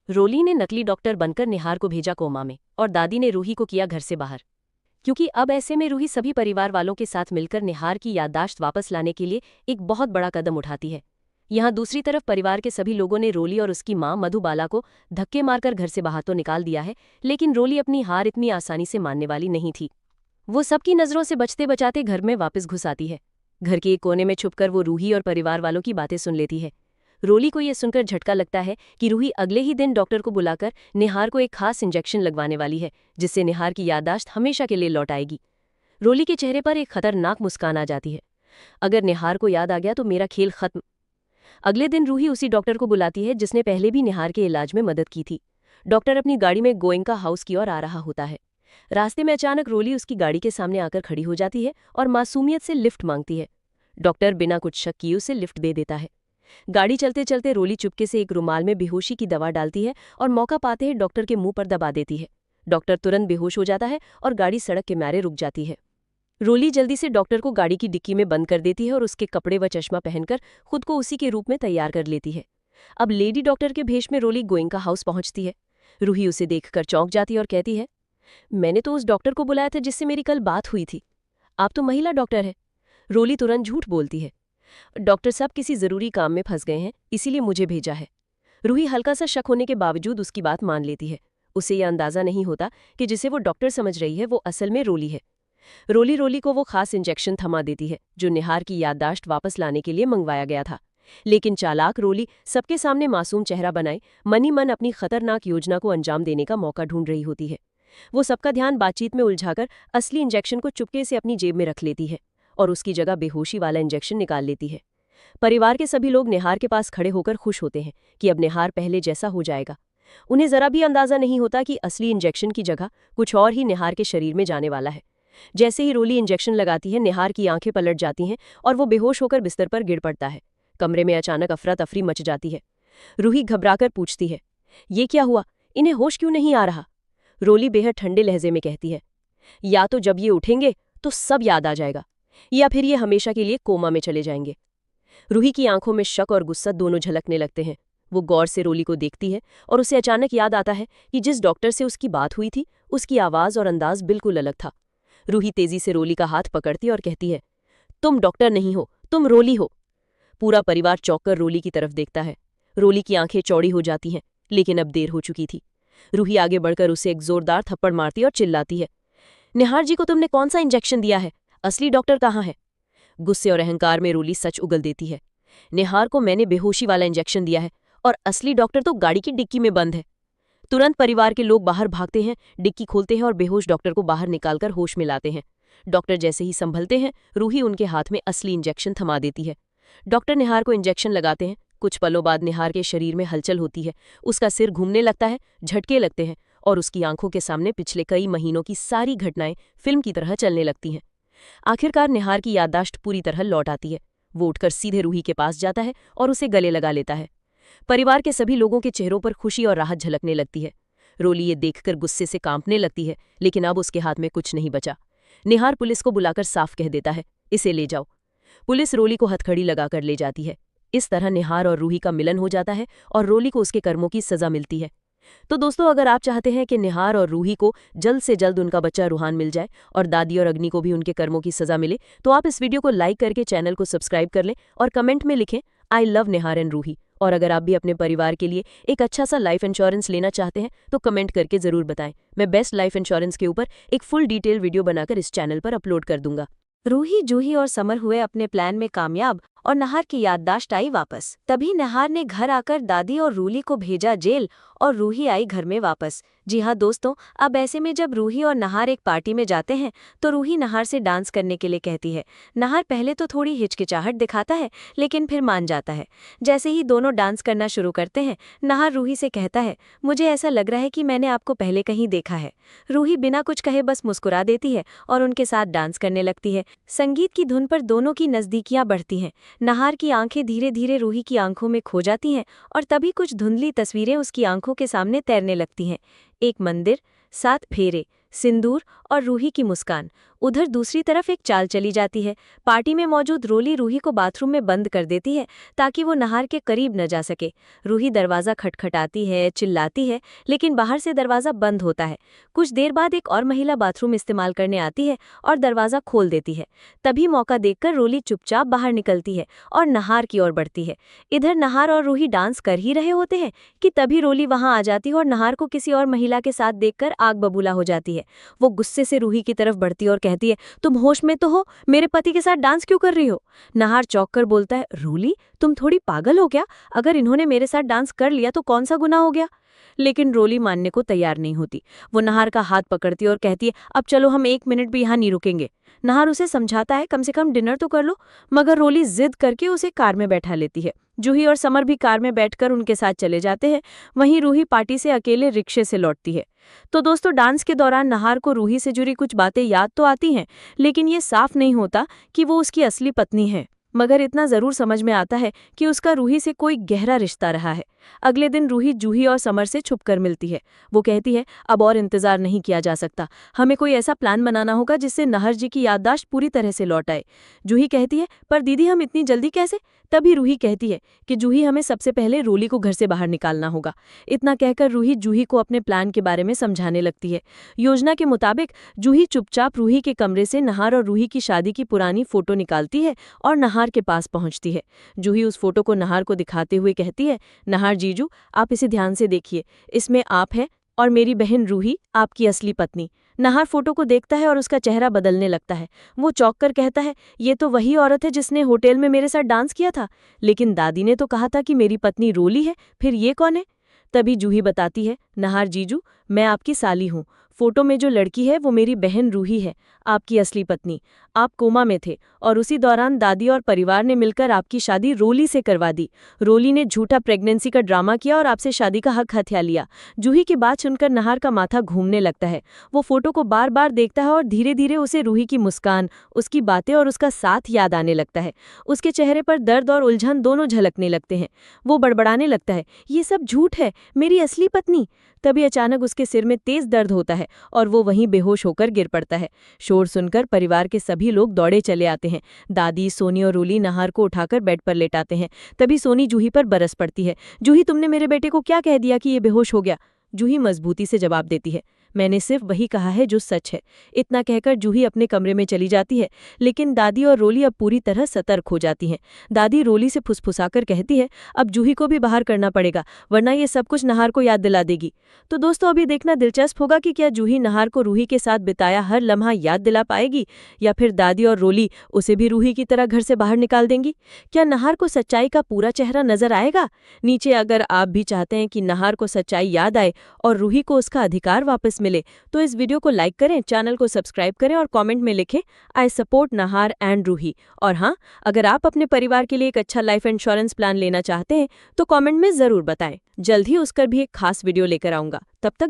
रोली ने नकली डॉक्टर बनकर निहार को भेजा कोमा में और दादी ने रूही को किया घर से बाहर। क्योंकि अब ऐसे में रूही सभी परिवार वालों के साथ मिलकर निहार की याददाश्त वापस लाने के लिए एक बहुत बड़ा कदम उठाती है। यहाँ दूसरी तरफ परिवार के सभी लोगों ने रोली और उसकी मां मधुबाला को धक्के मारकर घर से बाहर तो निकाल दिया है, लेकिन रोली अपनी हार इतनी आसानी से मानने वाली नहीं थी। वो सबकी नजरों से बचते बचाते घर में वापस घुस आती है। घर के एक कोने में छुपकर वो रूही और परिवार वालों की बातें सुन लेती है। रोली को यह सुनकर झटका लगता है कि रूही अगले ही दिन डॉक्टर को बुलाकर निहार को एक खास इंजेक्शन लगवाने वाली है, जिससे निहार की याददाश्त हमेशा के लिए लौट आएगी। रोली के चेहरे पर एक खतरनाक मुस्कान आ जाती है। अगर निहार को याद आ गया तो मेरा खेल खत्म। अगले दिन रूही उसी डॉक्टर को बुलाती है जिसने पहले भी निहार के इलाज में मदद की थी। डॉक्टर अपनी गाड़ी में गोयंका हाउस की ओर आ रहा होता है। रास्ते में अचानक रोली उसकी गाड़ी के सामने आकर खड़ी हो जाती है और मासूमियत से लिफ्ट मांगती है। डॉक्टर बिना कुछ शक किए उसे लिफ्ट दे देता है। गाड़ी चलते चलते रोली चुपके से एक रुमाल में बेहोशी की दवा डालती है और मौका पाते ही डॉक्टर के मुंह पर दबा देती है। डॉक्टर तुरंत बेहोश हो जाता है और गाड़ी सड़क के किनारे रुक जाती है। रोली जल्दी से डॉक्टर को गाड़ी की डिक्की में बंद कर देती है और उसके कपड़े व चश्मा पहनकर खुद को उसी के रूप में तैयार कर लेती है। अब लेडी डॉक्टर के भेष में रोली गोयंका हाउस पहुंचती है। रूही उसे देखकर चौंक जाती है और कहती है, मैंने तो उस डॉक्टर को बुलाया था जिससे मेरी कल बात हुई थी। आप तो महिला डॉक्टर है। रोली तुरंत झूठ बोलती है। डॉक्टर साहब किसी जरूरी काम में फंस गए हैं, इसीलिए मुझे भेजा है। रूही हल्का सा शक होने के बावजूद उसकी बात मान लेती है। उसे यह अंदाजा नहीं होता कि जिसे वो डॉक्टर समझ रही है वो असल में रोली है। रोली को वो खास इंजेक्शन थमा देती है जो निहार की याददाश्त वापस लाने के लिए मंगवाया गया था। लेकिन चालाक रोली सबके सामने मासूम चेहरा बनाए मनी मन अपनी खतरनाक योजना को अंजाम देने का मौका ढूंढ रही होती है। वो सबका ध्यान बातचीत में उलझाकर असली इंजेक्शन को चुपके से अपनी जेब में रख लेती है और उसकी जगह बेहोशी वाला इंजेक्शन निकाल लेती है। परिवार के सभी लोग निहार के पास खड़े होकर खुश होते हैं कि अब निहार पहले जैसा हो जाएगा। उन्हें जरा भी अंदाजा नहीं होता कि असली इंजेक्शन की जगह कुछ और ही निहार के शरीर में जाने वाला है। जैसे ही रोली इंजेक्शन लगाती है, निहार की आंखें पलट जाती हैं और वो बेहोश होकर बिस्तर पर गिर पड़ता है। कमरे में अचानक अफरा तफरी मच जाती है। रूही घबराकर पूछती है, ये क्या हुआ? इन्हें होश क्यों नहीं आ रहा? रोली बेहद ठंडे लहजे में कहती है, या तो जब ये उठेंगे तो सब याद आ जाएगा, या फिर ये हमेशा के लिए कोमा में चले जाएंगे। रूही की आंखों में शक और गुस्सा दोनों झलकने लगते हैं। वो गौर से रोली को देखती है और उसे अचानक याद आता है कि जिस डॉक्टर से उसकी बात हुई थी उसकी आवाज़ और अंदाज बिल्कुल अलग था। रूही तेजी से रोली का हाथ पकड़ती और कहती है, तुम डॉक्टर नहीं हो, तुम रोली हो। पूरा परिवार चौंककर रोली की तरफ देखता है। रोली की आंखें चौड़ी हो जाती हैं, लेकिन अब देर हो चुकी थी। रूही आगे बढ़कर उसे एक जोरदार थप्पड़ मारती और चिल्लाती है, निहार जी को तुमने कौन सा इंजेक्शन दिया है? असली डॉक्टर कहाँ है? गुस्से और अहंकार में रोली सच उगल देती है, निहार को मैंने बेहोशी वाला इंजेक्शन दिया है और असली डॉक्टर तो गाड़ी की डिक्की में बंद है। तुरंत परिवार के लोग बाहर भागते हैं, डिक्की खोलते हैं और बेहोश डॉक्टर को बाहर निकालकर होश में लाते हैं। डॉक्टर जैसे ही संभलते हैं, रूही उनके हाथ में असली इंजेक्शन थमा देती है। डॉक्टर निहार को इंजेक्शन लगाते हैं। कुछ पलों बाद निहार के शरीर में हलचल होती है। उसका सिर घूमने लगता है, झटके लगते हैं और उसकी आंखों के सामने पिछले कई महीनों की सारी घटनाएं फिल्म की तरह चलने लगती हैं। आखिरकार निहार की याददाश्त पूरी तरह लौट आती है। वो उठकर सीधे रूही के पास जाता है और उसे गले लगा लेता है। परिवार के सभी लोगों के चेहरों पर खुशी और राहत झलकने लगती है। रोली ये देखकर गुस्से से कांपने लगती है, लेकिन अब उसके हाथ में कुछ नहीं बचा। निहार पुलिस को बुलाकर साफ कह देता है, इसे ले जाओ। पुलिस रोली को हथकड़ी लगाकर ले जाती है। इस तरह निहार और रूही का मिलन हो जाता है और रोली को उसके कर्मों की सजा मिलती है। तो दोस्तों, अगर आप चाहते हैं कि निहार और रूही को जल्द से जल्द उनका बच्चा रूहान मिल जाए और दादी और अग्नि को भी उनके कर्मों की सजा मिले, तो आप इस वीडियो को लाइक करके चैनल को सब्सक्राइब कर लें और कमेंट में लिखें, I love Nihar and Ruhi. और अगर आप भी अपने परिवार के लिए एक अच्छा सा लाइफ इंश्योरेंस लेना चाहते हैं तो कमेंट करके जरूर बताएं। मैं बेस्ट लाइफ इंश्योरेंस के ऊपर एक फुल डिटेल वीडियो बनाकर इस चैनल पर अपलोड कर दूंगा। रूही, जूही और समर हुए अपने प्लान में कामयाब और निहार की याददाश्त आई वापस। तभी निहार ने घर आकर दादी और रूली को भेजा जेल और रूही आई घर में वापस। जी हाँ दोस्तों, अब ऐसे में जब रूही और निहार एक पार्टी में जाते हैं तो रूही निहार से डांस करने के लिए कहती है। निहार पहले तो थोड़ी हिचकिचाहट दिखाता है, लेकिन फिर मान जाता है। जैसे ही दोनों डांस करना शुरू करते हैं, निहार रूही से कहता है, मुझे ऐसा लग रहा है कि मैंने आपको पहले कहीं देखा है। रूही बिना कुछ कहे बस मुस्कुरा देती है और उनके साथ डांस करने लगती है। संगीत की धुन पर दोनों की नज़दीकियां बढ़ती हैं। निहार की आंखें धीरे धीरे रूही की आंखों में खो जाती हैं और तभी कुछ धुंधली तस्वीरें उसकी आंखों के सामने तैरने लगती हैं। एक मंदिर, 7 फेरे, सिंदूर और रूही की मुस्कान। उधर दूसरी तरफ एक चाल चली जाती है। पार्टी में मौजूद रोली रूही को बाथरूम में बंद कर देती है ताकि वो नहार के करीब न जा सके। रूही दरवाज़ा खटखटाती है, चिल्लाती है, लेकिन बाहर से दरवाज़ा बंद होता है। कुछ देर बाद एक और महिला बाथरूम इस्तेमाल करने आती है और दरवाज़ा खोल देती है। तभी मौका देखकर रोली चुपचाप बाहर निकलती है और नहार की ओर बढ़ती है। इधर नहार और रूही डांस कर ही रहे होते हैं कि तभी रोली वहां आ जाती है और नहार को किसी और महिला के साथ देखकर आग बबूला हो जाती है। वो गुस्से से रूही की तरफ बढ़ती है और कहती है, तुम होश में तो हो? मेरे पति के साथ डांस क्यों कर रही हो? नहार चौंक कर बोलता है, रोली तुम थोड़ी पागल हो क्या? अगर इन्होंने मेरे साथ डांस कर लिया तो कौन सा गुनाह हो गया? लेकिन रोली मानने को तैयार नहीं होती। वो नहार का हाथ पकड़ती है और कहती है, अब चलो हम 1 मिनट भी यहाँ नहीं रुकेंगे। नहार उसे समझाता है, कम से कम डिनर तो कर लो, मगर रोली जिद करके उसे कार में बैठा लेती है। जूही और समर भी कार में बैठकर उनके साथ चले जाते हैं। वहीं रूही पार्टी से अकेले रिक्शे से लौटती है। तो दोस्तों, डांस के दौरान नहार को रूही से जुड़ी कुछ बातें याद तो आती हैं, लेकिन ये साफ नहीं होता कि वो उसकी असली पत्नी है। मगर इतना जरूर समझ में आता है कि उसका रूही से कोई गहरा रिश्ता रहा है। अगले दिन रूही जूही और समर से छुपकर मिलती है। वो कहती है, अब और इंतजार नहीं किया जा सकता, हमें कोई ऐसा प्लान बनाना होगा जिससे नहर जी की याददाश्त पूरी तरह से लौट आए। जूही कहती है, पर दीदी हम इतनी जल्दी कैसे? तभी रूही कहती है कि जूही, हमें सबसे पहले रोली को घर से बाहर निकालना होगा। इतना कहकर रूही जूही को अपने प्लान के बारे में समझाने लगती है। योजना के मुताबिक जूही चुपचाप रूही के कमरे से नहार और रूही की शादी की पुरानी फोटो निकालती है और नहार के पास पहुंचती है। जूही उस फोटो को नहार को दिखाते हुए कहती है, नहार जीजू, आप इसे ध्यान से देखिए, इसमें आप हैं और मेरी बहन रूही आपकी असली पत्नी। नहार फोटो को देखता है और उसका चेहरा बदलने लगता है। वो चौंक कर कहता है, ये तो वही औरत है जिसने होटल में मेरे साथ डांस किया था, लेकिन दादी ने तो कहा था कि मेरी पत्नी रोली है, फिर ये कौन है? तभी जूही बताती है, नहार जीजू, मैं आपकी साली हूँ। फोटो में जो लड़की है वो मेरी बहन रूही है, आपकी असली पत्नी। आप कोमा में थे और उसी दौरान दादी और परिवार ने मिलकर आपकी शादी रोली से करवा दी। रोली ने झूठा प्रेगनेंसी का ड्रामा किया और आपसे शादी का हक हथिया लिया। जूही की बात सुनकर नहार का माथा घूमने लगता है। वो फोटो को बार बार देखता है और धीरे धीरे उसे रूही की मुस्कान, उसकी बातें और उसका साथ याद आने लगता है। उसके चेहरे पर दर्द और उलझन दोनों झलकने लगते हैं। वो बड़बड़ाने लगता है, ये सब झूठ है, मेरी असली पत्नी। तभी अचानक उसके सिर में तेज दर्द होता है और वो वहीं बेहोश होकर गिर पड़ता है। शोर सुनकर परिवार के सभी लोग दौड़े चले आते हैं। दादी, सोनी और रूली नहार को उठाकर बेड पर लेटाते हैं। तभी सोनी जूही पर बरस पड़ती है, जूही तुमने मेरे बेटे को क्या कह दिया कि ये बेहोश हो गया? जूही मजबूती से जवाब देती है, मैंने सिर्फ वही कहा है जो सच है। इतना कहकर जूही अपने कमरे में चली जाती है, लेकिन दादी और रोली अब पूरी तरह सतर्क हो जाती हैं। दादी रोली से फुसफुसाकर कहती है, अब जूही को भी बाहर करना पड़ेगा, वरना ये सब कुछ नहार को याद दिला देगी। तो दोस्तों, अभी देखना दिलचस्प होगा कि क्या जूही नहार को रूही के साथ बिताया हर लम्हा याद दिला पाएगी, या फिर दादी और रोली उसे भी रूही की तरह घर से बाहर निकाल देंगी। क्या नहार को सच्चाई का पूरा चेहरा नजर आएगा? नीचे अगर आप भी चाहते हैं कि नहार को सच्चाई याद आए और रूही को उसका अधिकार वापस मिले, तो इस वीडियो को लाइक करें, चैनल को सब्सक्राइब करें और कमेंट में लिखें, I support Nahar and Ruhi. और हाँ, अगर आप अपने परिवार के लिए एक अच्छा लाइफ इंश्योरेंस प्लान लेना चाहते हैं तो कमेंट में जरूर बताएं। जल्द ही उसकर भी एक खास वीडियो लेकर आऊंगा। तब तक